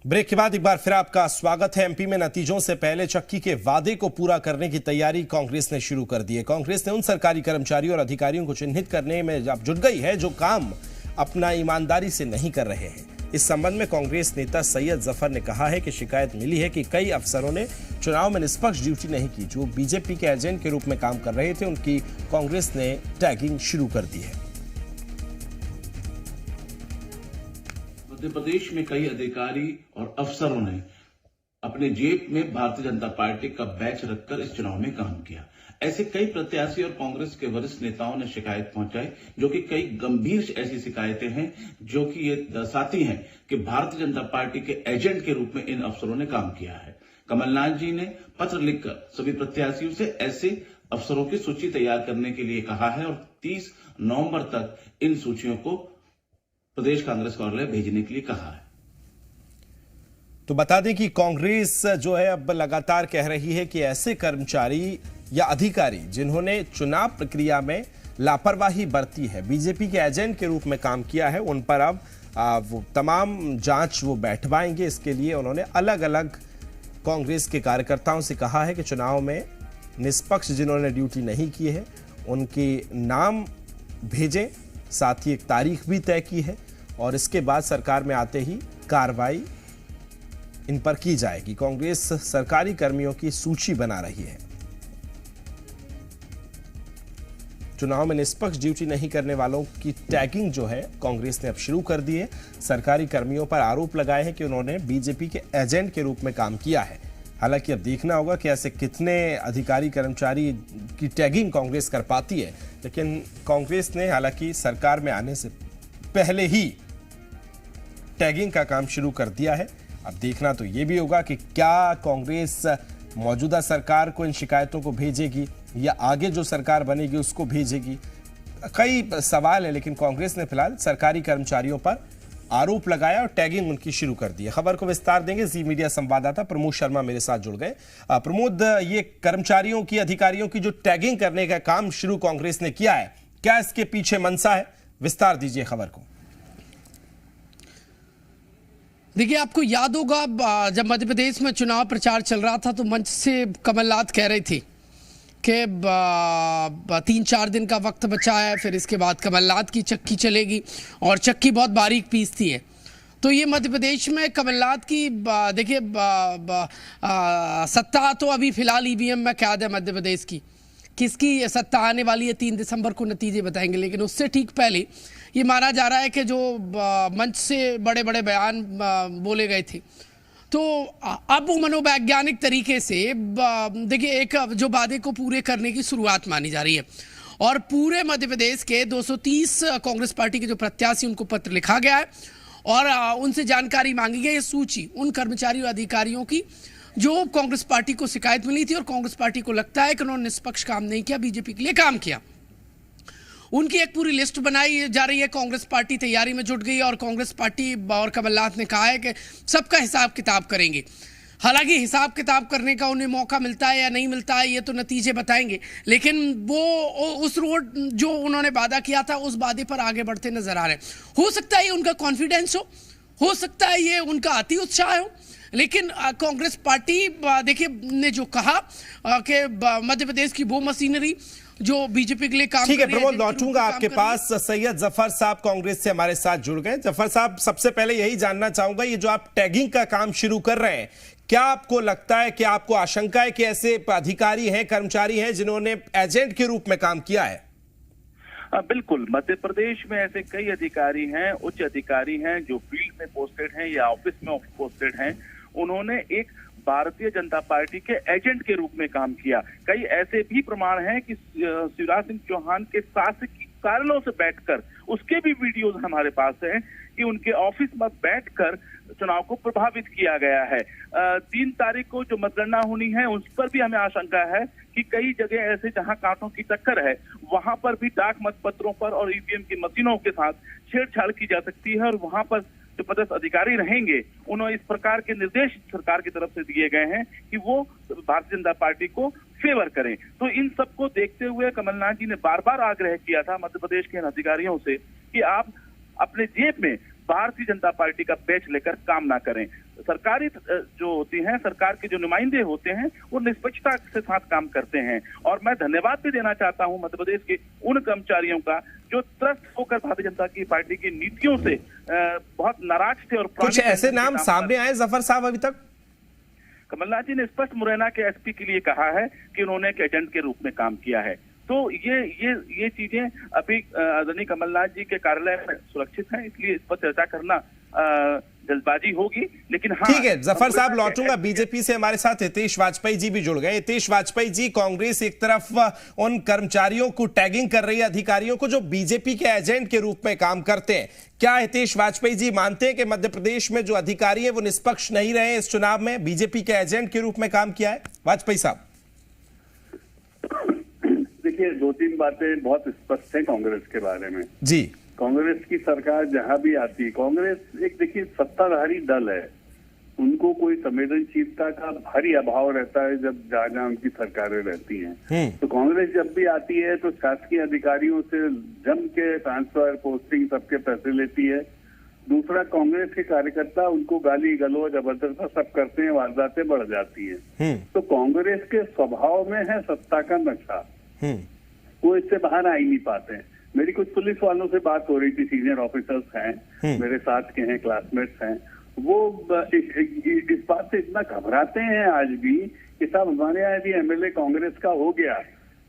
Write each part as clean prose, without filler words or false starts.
Break के बाद एक बार फिर आपका स्वागत है। एमपी में नतीजों से पहले चक्की के वादे को पूरा करने की तैयारी कांग्रेस ने शुरू कर दी है। कांग्रेस ने उन सरकारी कर्मचारियों और अधिकारियों को चिन्हित करने में अब जुट गई है जो काम अपना ईमानदारी से नहीं कर रहे हैं। इस संबंध में कांग्रेस नेता सैयद जफर ने कहा है कि शिकायत मिली है कि कई अफसरों ने चुनाव में निष्पक्ष ड्यूटी नहीं की। जो बीजेपी के एजेंट के रूप में काम कर रहे थे उनकी कांग्रेस ने टैगिंग शुरू कर दी है। मध्य प्रदेश में कई अधिकारी और अफसरों ने अपने जेब में भारतीय जनता पार्टी का बैच रखकर इस चुनाव में काम किया। ऐसे कई प्रत्याशी और कांग्रेस के वरिष्ठ नेताओं ने शिकायत पहुंचाई, जो कि कई गंभीर ऐसी शिकायतें हैं जो कि ये दर्शाती हैं कि भारतीय जनता पार्टी के एजेंट के रूप में इन अफसरों ने काम किया है। कमलनाथ जी ने पत्र लिखकर सभी प्रत्याशियों से ऐसे अफसरों की सूची तैयार करने के लिए कहा है और 30 नवंबर तक इन सूचियों को प्रदेश कांग्रेस कार्यालय भेजने के लिए कहा है। तो बता दें कि कांग्रेस जो है अब लगातार कह रही है कि ऐसे कर्मचारी या अधिकारी जिन्होंने चुनाव प्रक्रिया में लापरवाही बरती है, बीजेपी के एजेंट के रूप में काम किया है, उन पर अब वो तमाम जांच वो बैठवाएंगे। इसके लिए उन्होंने अलग अलग कांग्रेस के कार्यकर्ताओं से कहा है कि चुनाव में निष्पक्ष जिन्होंने ड्यूटी नहीं की है उनके नाम भेजें, साथ ही एक तारीख भी तय की है और इसके बाद सरकार में आते ही कार्रवाई इन पर की जाएगी। कांग्रेस सरकारी कर्मियों की सूची बना रही है। चुनाव में निष्पक्ष ड्यूटी नहीं करने वालों की टैगिंग जो है कांग्रेस ने अब शुरू कर दी है। सरकारी कर्मियों पर आरोप लगाए हैं कि उन्होंने बीजेपी के एजेंट के रूप में काम किया है। हालांकि अब देखना होगा कि ऐसे कितने अधिकारी कर्मचारी की टैगिंग कांग्रेस कर पाती है, लेकिन कांग्रेस ने हालांकि सरकार में आने से पहले ही टैगिंग का काम शुरू कर दिया है। अब देखना तो यह भी होगा कि क्या कांग्रेस मौजूदा सरकार को इन शिकायतों को भेजेगी या आगे जो सरकार बनेगी उसको भेजेगी। कई सवाल है, लेकिन कांग्रेस ने फिलहाल सरकारी कर्मचारियों पर आरोप लगाया और टैगिंग उनकी शुरू कर दी है। खबर को विस्तार देंगे जी मीडिया संवाददाता प्रमोद शर्मा मेरे साथ जुड़ गए। प्रमोद, ये कर्मचारियों की, अधिकारियों की जो टैगिंग करने का काम शुरू कांग्रेस ने किया है, क्या इसके पीछे मंशा है? विस्तार दीजिए खबर को। देखिए, आपको याद होगा जब मध्य प्रदेश में चुनाव प्रचार चल रहा था तो मंच से कमलनाथ कह रहे थे कि 3-4 दिन का वक्त बचा है, फिर इसके बाद कमलनाथ की चक्की चलेगी और चक्की बहुत बारीक पीसती है। तो ये मध्य प्रदेश में कमलनाथ की देखिए सत्ता तो अभी फिलहाल ईवीएम में कैद है मध्य प्रदेश की। किसकी सत्ता आने वाली है 3 दिसंबर को नतीजे बताएंगे, लेकिन उससे ठीक पहले ये माना जा रहा है कि जो मंच से बड़े बड़े बयान बोले गए थे तो अब वो मनोवैज्ञानिक तरीके से देखिए एक जो वादे को पूरे करने की शुरुआत मानी जा रही है और पूरे मध्य प्रदेश के 230 कांग्रेस पार्टी के जो प्रत्याशी उनको पत्र लिखा गया है और उनसे जानकारी मांगी गई है। सूची उन कर्मचारियों और अधिकारियों की जो कांग्रेस पार्टी को शिकायत मिली थी और कांग्रेस पार्टी को लगता है कि उन्होंने निष्पक्ष काम नहीं किया, बीजेपी के लिए काम किया। उनकी एक पूरी लिस्ट बनाई जा रही है। कांग्रेस पार्टी तैयारी में जुट गई और कांग्रेस पार्टी और कमलनाथ ने कहा है कि सबका हिसाब किताब करेंगे। हालांकि हिसाब किताब करने का उन्हें मौका मिलता है या नहीं मिलता है ये तो नतीजे बताएंगे, लेकिन वो उस रोड जो उन्होंने वादा किया था उस वादे पर आगे बढ़ते नजर आ रहे हैं। हो सकता है ये उनका कॉन्फिडेंस हो सकता है ये उनका अति उत्साह हो, लेकिन कांग्रेस पार्टी देखिए ने जो कहा कि मध्य प्रदेश की वो मशीनरी जो बीजेपी के लिए काम ठीक है प्रमोद, लौटूंगा आपके पास। सैयद जफर साहब कांग्रेस से हमारे साथ जुड़ गए। जफर साहब, सबसे पहले यही जानना चाहूंगा, ये जो आप टैगिंग का काम शुरू कर रहे हैं, क्या आपको लगता है कि आपको आशंका है कि ऐसे अधिकारी हैं, कर्मचारी हैं जिन्होंने एजेंट के रूप में काम किया है? बिल्कुल, मध्य प्रदेश में ऐसे कई अधिकारी हैं, उच्च अधिकारी हैं जो फील्ड में पोस्टेड हैं या ऑफिस में पोस्टेड हैं। उन्होंने एक भारतीय जनता पार्टी के एजेंट के रूप में काम किया। कई ऐसे भी प्रमाण हैं कि शिवराज सिंह चौहान के शासकीय कार्यालयों से बैठकर, उसके भी वीडियोज हमारे पास हैं कि उनके ऑफिस में बैठकर चुनाव को प्रभावित किया गया है। 3 तारीख को जो मतगणना होनी है उस पर भी हमें आशंका है कि कई जगह ऐसे जहां कांटों की टक्कर है वहां पर भी डाक मतपत्रों पर और ईवीएम की मशीनों के साथ छेड़छाड़ की जा सकती है और वहां पर जो पदस्थ अधिकारी रहेंगे उन्हें इस प्रकार के निर्देश सरकार की तरफ से दिए गए हैं कि वो भारतीय जनता पार्टी को फेवर करें। तो इन सबको देखते हुए कमलनाथ जी ने बार बार आग्रह किया था मध्य प्रदेश के अधिकारियों से कि आप अपने जेब में भारतीय जनता पार्टी का बैच लेकर काम ना करें। सरकारी जो होती हैं, सरकार के जो नुमाइंदे होते हैं, वो निष्पक्षता के साथ काम करते हैं। और मैं धन्यवाद भी देना चाहता हूं मध्य प्रदेश के उन कर्मचारियों का जो त्रस्त होकर भारतीय जनता की पार्टी की नीतियों से बहुत नाराज थे। और कुछ ऐसे नाम सामने आए जफर साहब अभी तक? कमलनाथ जी ने स्पष्ट मुरैना के एसपी के लिए कहा है कि उन्होंने एक एजेंट के रूप में काम किया है। तो ये चीजें अभी आदरणीय कमलनाथ जी के कार्यालय में सुरक्षित हैं, इसलिए इस पर चर्चा करना जल्दबाजी होगी। लेकिन हाँ, ठीक है जफर साहब, लौटूंगा बीजेपी से। हमारे साथ हितेश वाजपेयी जी भी जुड़ गए। हितेश वाजपेयी जी, कांग्रेस एक तरफ उन कर्मचारियों को टैगिंग कर रही है, अधिकारियों को जो बीजेपी के एजेंट के रूप में काम करते हैं। क्या हितेश वाजपेयी जी मानते हैं कि मध्य प्रदेश में जो अधिकारी है वो निष्पक्ष नहीं रहे, इस चुनाव में बीजेपी के एजेंट के रूप में काम किया है? वाजपेयी साहब, देखिए, दो तीन बातें बहुत स्पष्ट है कांग्रेस के बारे में जी। कांग्रेस की सरकार जहां भी आती, कांग्रेस एक देखिए सत्ताधारी दल है, उनको कोई संवेदनशीलता का भारी अभाव रहता है जब जहां जहां उनकी सरकारें रहती हैं। तो कांग्रेस जब भी आती है तो शासकीय अधिकारियों से जम के ट्रांसफर, पोस्टिंग सबके पैसे लेती है। दूसरा, कांग्रेस के कार्यकर्ता उनको गाली गलौज जबरदस्ती सब करते हैं, वारदातें बढ़ जाती है। तो कांग्रेस के स्वभाव में है सत्ता का नशा, वो इससे बाहर आ ही नहीं पाते हैं। मेरी कुछ पुलिस वालों से बात हो रही थी, सीनियर ऑफिसर्स हैं, मेरे साथ के हैं, क्लासमेट्स हैं, वो इस बात से इतना घबराते हैं आज भी कि साहब हमारे यहाँ यदि एमएलए कांग्रेस का हो गया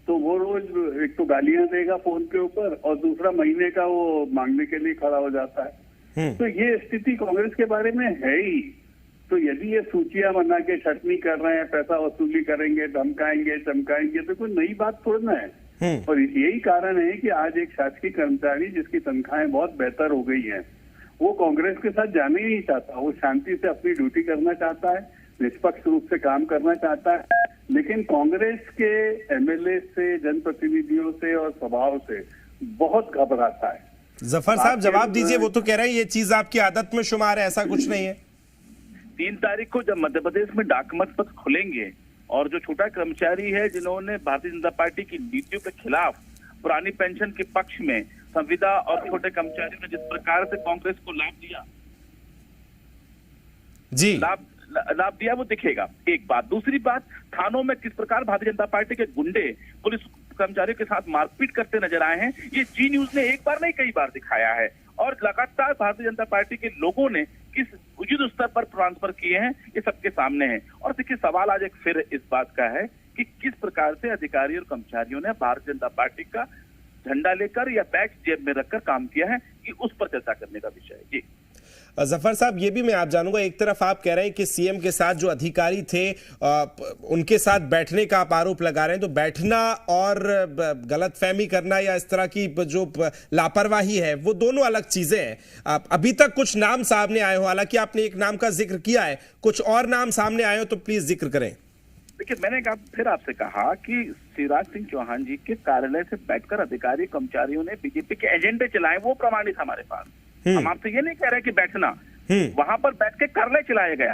तो वो रोज एक तो गालियां देगा फोन के ऊपर और दूसरा महीने का वो मांगने के लिए खड़ा हो जाता है। तो ये स्थिति कांग्रेस के बारे में है ही। तो यदि ये सूचियां बना के छटनी कर रहे हैं, पैसा वसूली करेंगे, धमकाएंगे चमकाएंगे, तो कोई नई बात थोड़ी ना है। और यही कारण है कि आज एक शासकीय कर्मचारी जिसकी तनख्वाहें बहुत बेहतर हो गई हैं, वो कांग्रेस के साथ जाने ही नहीं चाहता। वो शांति से अपनी ड्यूटी करना चाहता है, निष्पक्ष रूप से काम करना चाहता है। लेकिन कांग्रेस के एमएलए से, जनप्रतिनिधियों से और स्वभाव से बहुत घबराता है। जफर साहब जवाब दीजिए, वो तो कह रहे हैं ये चीज आपकी आदत में शुमार है, ऐसा कुछ नहीं है। 3 तारीख को जब मध्य प्रदेश में डाक मत पत्र खुलेंगे और जो छोटा कर्मचारी है जिन्होंने भारतीय जनता पार्टी की नीतियों के खिलाफ पुरानी पेंशन के पक्ष में संविदा और छोटे कर्मचारियों ने जिस प्रकार से कांग्रेस को लाभ दिया जी, लाभ दिया, वो दिखेगा। एक बात। दूसरी बात, थानों में किस प्रकार भारतीय जनता पार्टी के गुंडे पुलिस कर्मचारियों के साथ मारपीट करते नजर आए हैं, ये जी न्यूज ने एक बार नहीं कई बार दिखाया है। और लगातार भारतीय जनता पार्टी के लोगों ने किस उचित स्तर पर ट्रांसफर किए हैं, ये सबके सामने है। और देखिए, सवाल आज एक फिर इस बात का है कि किस प्रकार से अधिकारी और कर्मचारियों ने भारतीय जनता पार्टी का झंडा लेकर या बैच जेब में रखकर काम किया है, कि उस पर चर्चा करने का विषय है। जी जफर साहब, ये भी मैं आप जानूंगा, एक तरफ आप कह रहे हैं कि सीएम के साथ जो अधिकारी थे उनके साथ बैठने का आप आरोप लगा रहे हैं, तो बैठना और गलतफहमी करना या इस तरह की जो लापरवाही है वो दोनों अलग चीजें हैं। अभी तक कुछ नाम सामने आए हो, हालांकि आपने एक नाम का जिक्र किया है, कुछ और नाम सामने आए हो तो प्लीज जिक्र करें। देखिए, मैंने फिर आपसे कहा कि शिवराज सिंह चौहान जी के कार्यालय से बैठकर अधिकारी कर्मचारियों ने बीजेपी के एजेंडे चलाए, वो प्रमाणित हमारे पास। हम आपसे ये नहीं कह रहे कि बैठना, वहां पर बैठ के कार्यालय चलाया गया।